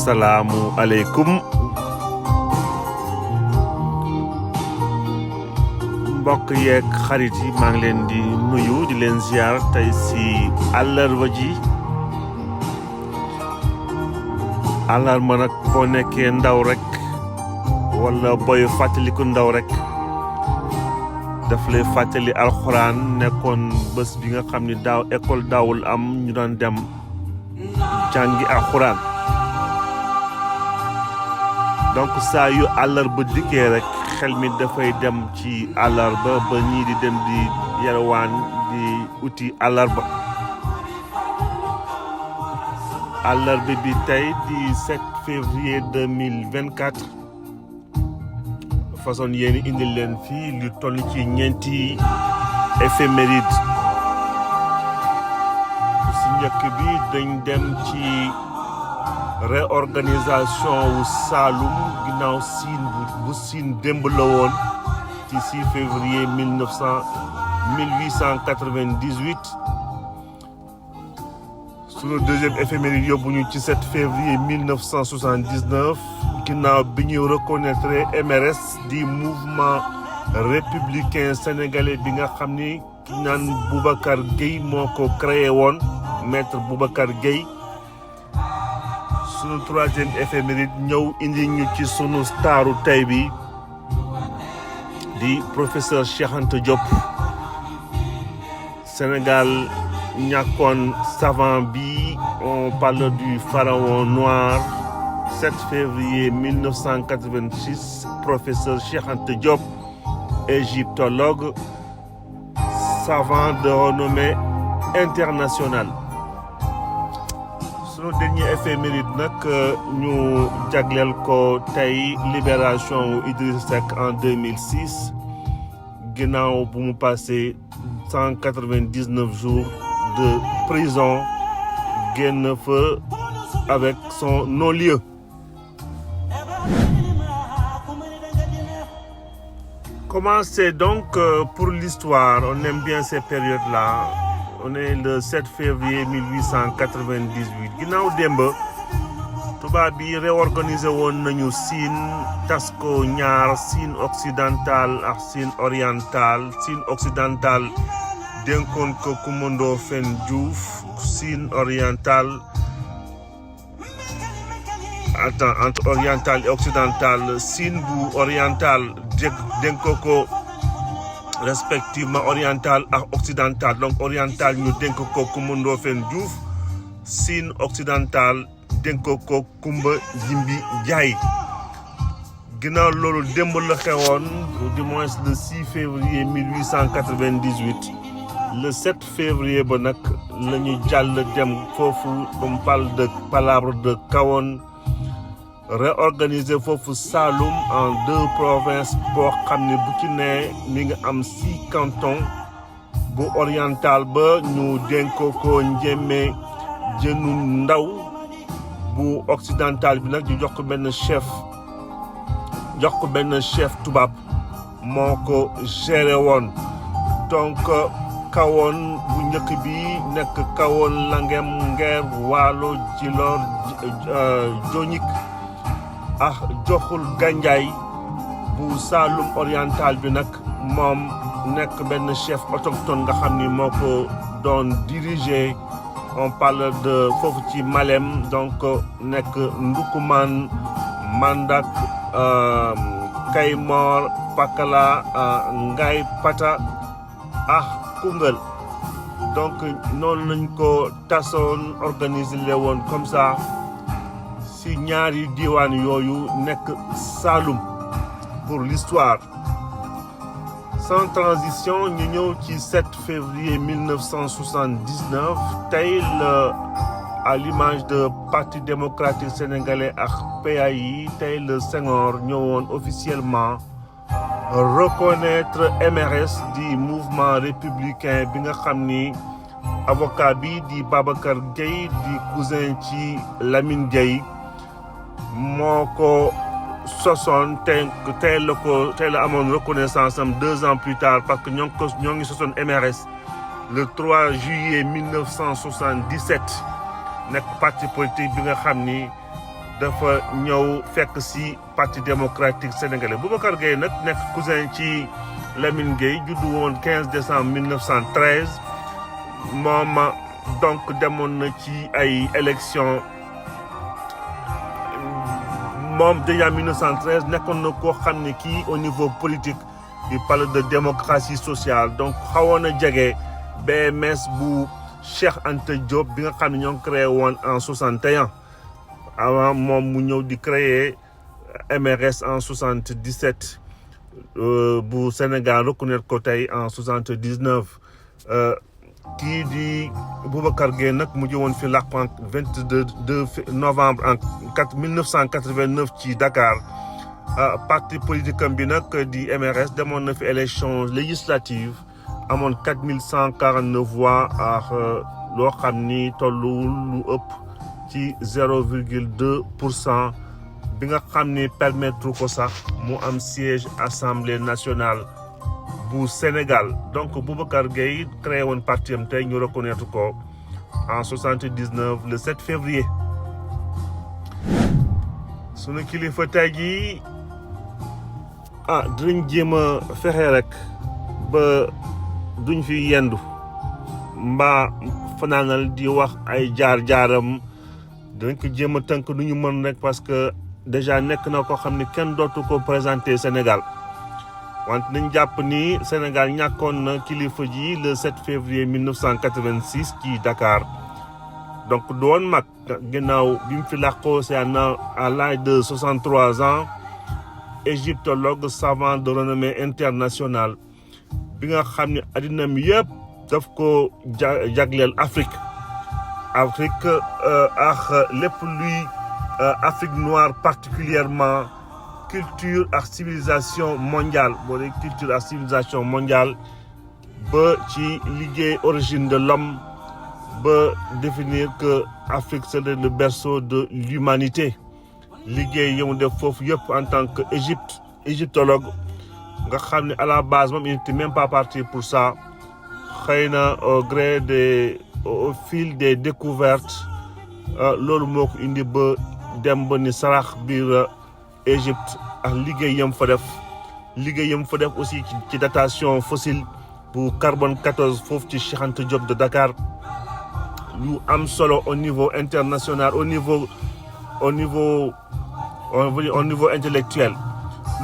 asalaamu aleykum mbokk yeeg xarit yi maa ngi leen di nuyu di leen ziar tey si àllarba ji àllarba nag boo nekkee ndaw rek wala booy fàttaliku ndaw rek daf lay fàttali alxuraan nekkoon bés bi nga xam ni daaw école daawul am ñu doon dem jàngi alxuraan donc saa yu àllarba dikkee rek xel mi dafay dem ci àllarba ba ñii di dem di yalwaan di uti àllarba bi tey di 7 février 2024 façon yéeni indil leen fii lu toll ci ñeenti éphéméride si njëkk bi dañ dem ci réorganisation wu Saloum ginnaaw Siin bu Siin démb la woon ci 6 février 1898 sunu deuxième éphéméride yóbbu ñu ci 7 février 1979 ginnaaw bi ñu reconnaître MRS di mouvement républicain sénégalais bi nga xam ni ki naan Boubacar Gueye moo ko créé woon maître Boubacar Gueye. sunu troisième éphéméride ñëw indi ñu ci sunu staru tey bi di professeur Cheikh Anta Diop Sénégal ñàkkoon savant bi on parle du pharaon noir 7 février 1986 professeur Cheikh Anta Diop égyptologue savant de renommée internationale. Sunu dernier éphéméride nag ñu jagleel ko tey libération Idriss Seck en 2006 ginnaaw bu mu passé 199 jours de prison génn fa avec son non-lieu. Comment c'est donc pour l'histoire? On aime bien ces périodes-là. On est le 7 février 1898 ginnaaw démb tubaab bi réorganisé woon nañu Siin tas ko ñaar Siin occidental ak Siin oriental. Siin occidental dénkoon ko Coumba Ndoffène Diouf. Siin oriental entre oriental et occidental Siin bu oriental dénko ko respectivement oriental ak occidental. Donc oriental ñu dénk ko Coumba Ndoffène Diouf. Siin occidental dénk ko Kumba Jimbi Jaay. ginnaaw loolu démb la xewoon du moins le 6 février 1898 le 7 février ba nag la ñu jàll dem foofu on parle de palabre de Kahone réorganiser foofu Saloum en 2 provinces boo xam ne bu ci ne mi nga am 6 cantons. bu oriental ba ñu dénk ko Njémé Jënu Ndaw. bu occidental bi nag ñu jox ko benn chef tubaab moo ko géré woon. donc Kahone bu njëkk bi nekk Kahone Langem Ngeer Waalo Djilor Jonik ak Joxul Gandiaye bu Saloum oriental bi nag moom nekk benn chef autochtone nga xam ni moo ko doon diriger. On parle de foofu ci Malem donc nekk Ndukumaan Mandak Kaymor Pakala Ngay Pata ak Koungheul. donc noonu lañ ko tasoon organisé le woon comme ça si ñaari diwaan yooyu nekk Saloum pour l'histoire. Sans transition ñu ñëw ci 7 février 1979 tey la à l'image de Parti démocratique sénégalais ak PAI tey le Senghor ñëwoon officiellement reconnaître MRS di mouvement républicain bi nga xam ni avocat bi di Babacar Gueye di cousin ci Lamine Gueye moo ko sosoon tey la amoon reconnaissance am 2 ans plus tard parce que ñoo ngi sosoon MRS le 3 juillet 1977 nekk parti politique bi nga xam ni dafa ñëw fekk ci parti démocratique sénégalais Boubacar Gueye nag nekk cousin ci Lamine Gueye juddu woon 15 décembre 1913 moom donc demoon na ci ay élections moom déjà 1913 nekkoon na koo xam ne kii au niveau politique il parle de démocratie sociale donc xawoon na jege BMS bu Cheikh Anta Diop bi nga xam ne ñoo ngi créé woon en 61 avant moom mu ñëw di créer MRS en 77 bu Sénégal reconnaître ko tey en 79 kii di Boubacar Gueye nag mu jëwoon fi làqu en 22 novembre en 1989 ci Dakar parti politique am bi nag di MRS demoon na fi élection législative amoon 4149 voix ak loo xam ni tolluwul lu ëpp ci 0,2% bi nga xam ni permettre ko sax mu am siège assemblée nationale bu Sénégal donc Boubacar Gueye créé woon parti am tey ñu reconnaître ko en 79 le 7 février sunu kilifa tey jii dinañ jéem a fexe rek ba duñ fi yendu mbaa fanaanal di wax ay jaar-jaaram dinañ ko jéem a tënk du ñu mën rek parce que déjà nekk na ko xam ne kenn dootu ko présenter Sénégal wante nañ jàpp ni Sénégal ñàkkoon na kilifa ji le 7 février 1986 ci Dakar donc doon mag ginnaaw bi mu fi làqoo c'est à l'âge de 63 ans égyptologue savant de renommée internationale bi nga xam ne addina mi yëpp daf ko jagleel Afrique ak lépp luy Afrique noire particulièrement culture ak civilisation mondiale boo dee culture ak civilisation mondiale ba ci liggéey origine de l'homme ba définir que Afrique c'est le berceau de l'humanité liggéey yi mu def foofu yëpp en tant que égyptologue nga xam ne à la base moom il n'était même pas parti pour ça xëy na au fil des découvertes loolu moo ko indi ba dem ba ni sarax biir Égypte ak liggéeyam fa def aussi ci datation fossile bu carbone 14 foofu ci Cheikh Anta Diop de Dakar lu am solo au niveau international au niveau intellectuel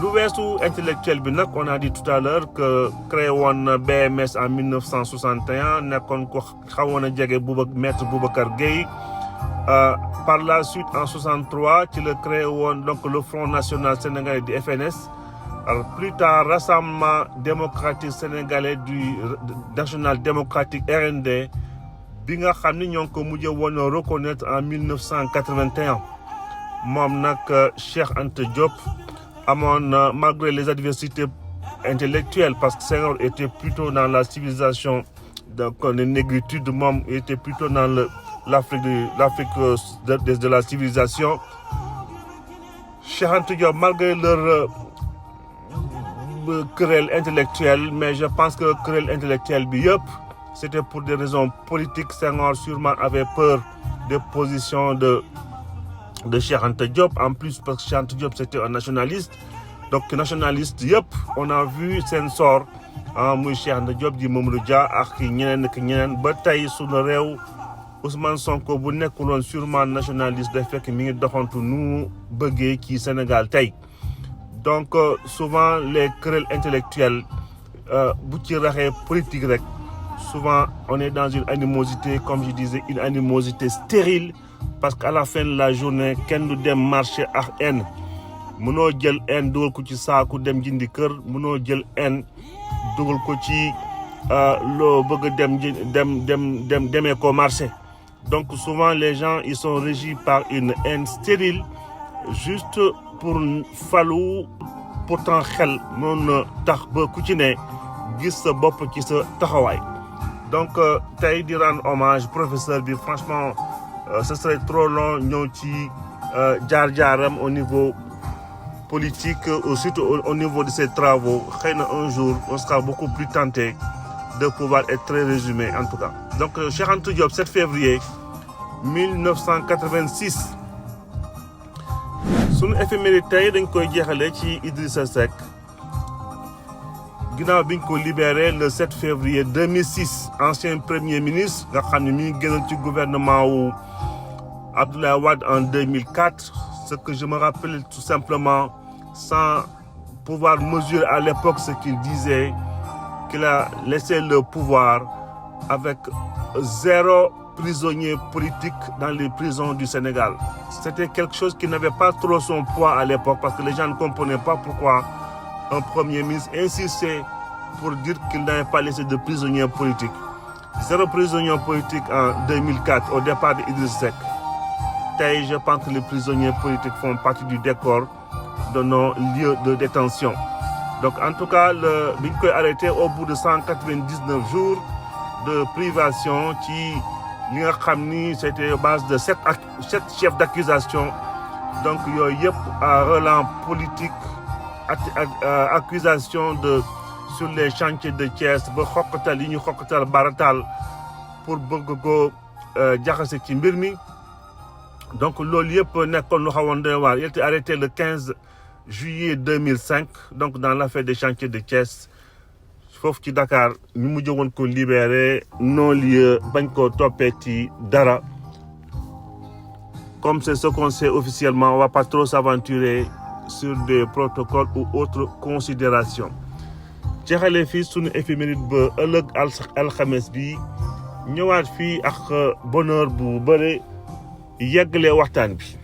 lu weesu intellectuel bi nag on a dit tout à l'heure que créé woon BMS en 1961 nekkoon ko xawoon a jege maître Boubacar Gueye par la suite en 63 ci la créé woon donc le Front national sénégalais du FNS alors plus tard Rassemblement démocratique sénégalais du national démocratique RND bi nga xam ni ñoo ngi ko mujjee woon reconnaître en 1981 moom nag Cheikh Anta Diop amoon malgré les adversités intellectuelles parce que Senghor était plutôt dans la civilisation donc les négritudes moom était plutôt dans l'Afrique de la civilisation Cheikh Anta Diop malgré leur querelle intellectuelle mais je pense que querelle intellectuelle bi yëpp c'était pour des raisons politiques Senghor sûrement avait peur des positions de Cheikh Anta Diop en plus parce que Cheikh Anta Diop c'était un nationaliste donc nationaliste yëpp on a vu seen sort muy Cheikh Anta Diop di Mamadou Dia ak ñeneen ba tey suñu réew Ousmane Sonko bu nekkuloon sûrement nationaliste day fekk mi ngi doxantu nu bëggee ci Sénégal tey donc souvent les querelles intellectuelles bu ci raxee politique rek souvent on est dans une animosité comme je disais une animosité stérile parce qu'à la fin de la journée kenn du dem marché ak haine mënoo jël haine dugal ko ci saaku dem jëndi kër mënoo jël haine dugal ko ci loo bëgg demee ko marché donc souvent les gens ils sont régis par une haine stérile juste pour falu pourtant xel mën na tax ba ku ci ne gis sa bopp ci sa taxawaay donc tey di rendre hommage professeur bi franchement ce serait trop long ñëw ci jaar-jaaram au niveau politique surtout au niveau de ses travaux xëy na un jour on sera beaucoup plus tenté de pouvoir être très résumé en tout cas donc Cheikh Anta Diop 7 février 1986 sunu éphéméride tey dañ koy jeexale ci Idrissa Seck ginnaaw biñ ko libéré le 7 février 2006 ancien premier ministre nga xam ne mi ngi génnoon ci gouvernement wu Abdoulaye Wade en 2004 ce que je me rappelle tout simplement sans pouvoir mesurer à l'époque ce qu'il disait qu'il a laissé le pouvoir avec 0 prisonnier politique dans les prisons du Sénégal. C'était quelque chose qui n'avait pas trop son poids à l'époque parce que les gens ne comprenaient pas pourquoi un premier ministre insistait pour dire qu'il n'avait pas laissé de prisonniers politiques. 0 prisonniers politiques en 2004 au départ d'Idrissa Seck. Taï, je pense que les prisonniers politiques font partie du décor de nos lieux de détention. Donc en tout cas, biñ koy arrêté au bout de 199 jours de privation qui li nga xam ni c'était à base de 7 chefs d'accusation donc yooyu yëpp à relance politique accusation de sur les chantiers de Thiès ba xoqatal yi ñu xoqatal baratal pour bëgg ko jaxase ci mbir mi donc loolu yëpp nekkoon lu xawoon doy waar. Il était arrêté le 15 juillet 2005 donc dans l'affaire des chantiers de Thiès foofu ci Dakar ñu mujj woon ko libéré non lieu bañ ko toppee ci dara comme c'est ce qu'on sait officiellement on va pas trop s'aventurer sur des protocoles ou autres considérations jeexale fii sunu éphéméride ba ëllëg alxames bi ñëwaat fii ak bonheur bu bëre yeggale waxtaan bi